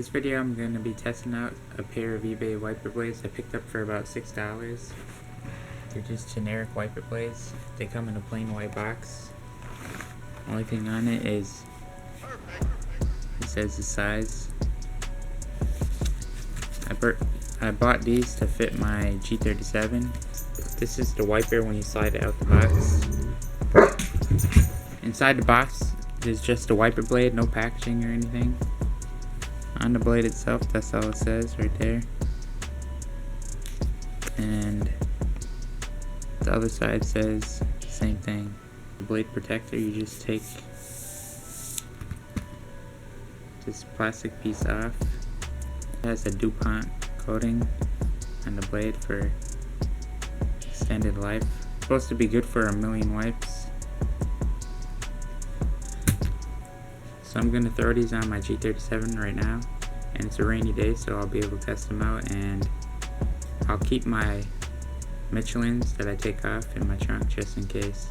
this video I'm going to be testing out a pair of eBay wiper blades I picked up for about $6. They're just generic wiper blades. They come in a plain white box. Only thing on it is it says the size. I bought these to fit my G37. This is the wiper when you slide it out the box. Inside the box is just a wiper blade, no packaging or anything. On the blade itself, that's all it says right there. And the other side says the same thing. The blade protector, you just take this plastic piece off. It has a dupont coating on the blade for extended life. It's supposed to be good for 1,000,000 wipes. So I'm going to throw these on my G37 right now, and it's a rainy day, so I'll be able to test them out, and I'll keep my Michelins that I take off in my trunk just in case,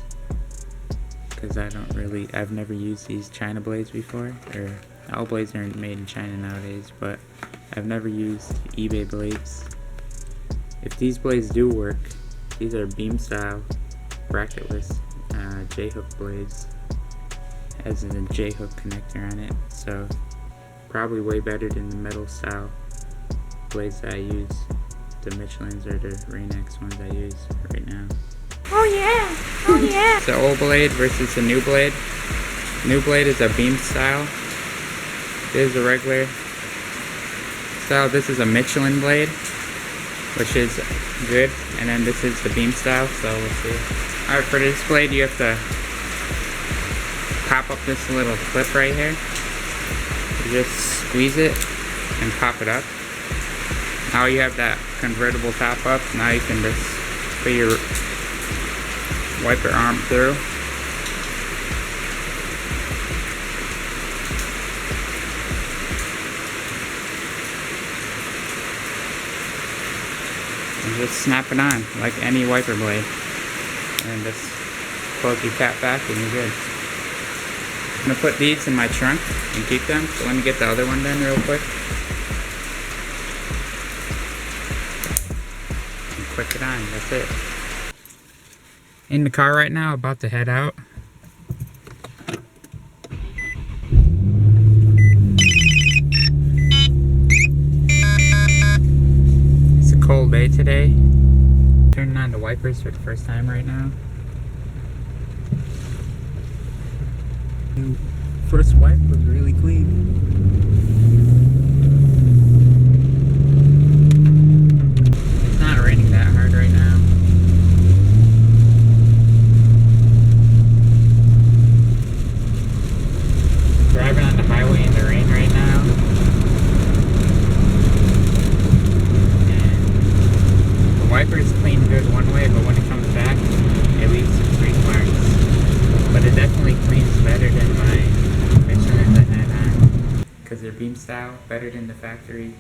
because I've never used these China blades before, or all blades are made in China nowadays, but I've never used eBay blades. If these blades do work, these are beam style bracketless J-hook blades. Has a J-hook connector on it, so probably way better than the metal style blades that I use, the Michelins or the Rain-X ones I use right now. Oh yeah! Oh yeah! It's the old blade versus the new blade. New blade is a beam style. This is a regular style. This is a Michelin blade, which is good, and then this is the beam style, so we'll see. Alright, for this blade you have to pop up this little clip right here. You just squeeze it and pop it up. Now you have that convertible top up. Now you can just put your wiper arm through. And just snap it on like any wiper blade. And just close your cap back and you're good. I'm going to put these in my trunk and keep them, so let me get the other one done real quick. And click it on, that's it. In the car right now, about to head out. It's a cold day today. Turning on the wipers for the first time right now. First wipe was really clean. It's not raining that hard right now. Driving on the highway in the rain right now. And the wipers clean good one way, but when it comes back, it leaves some streak marks. But it definitely cleans better than my Michelins I had on, because they're beam style, better than the factory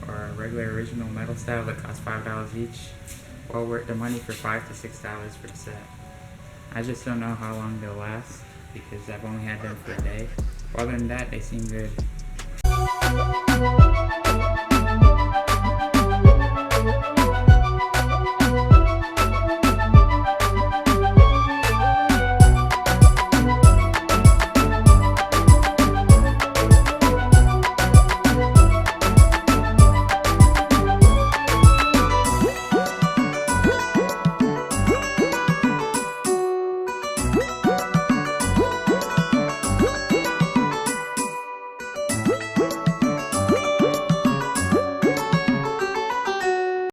or a regular original metal style that costs $5 each. Well worth the money for $5 to $6 for the set. I just don't know how long they'll last because I've only had them for a day. Other than that, they seem good.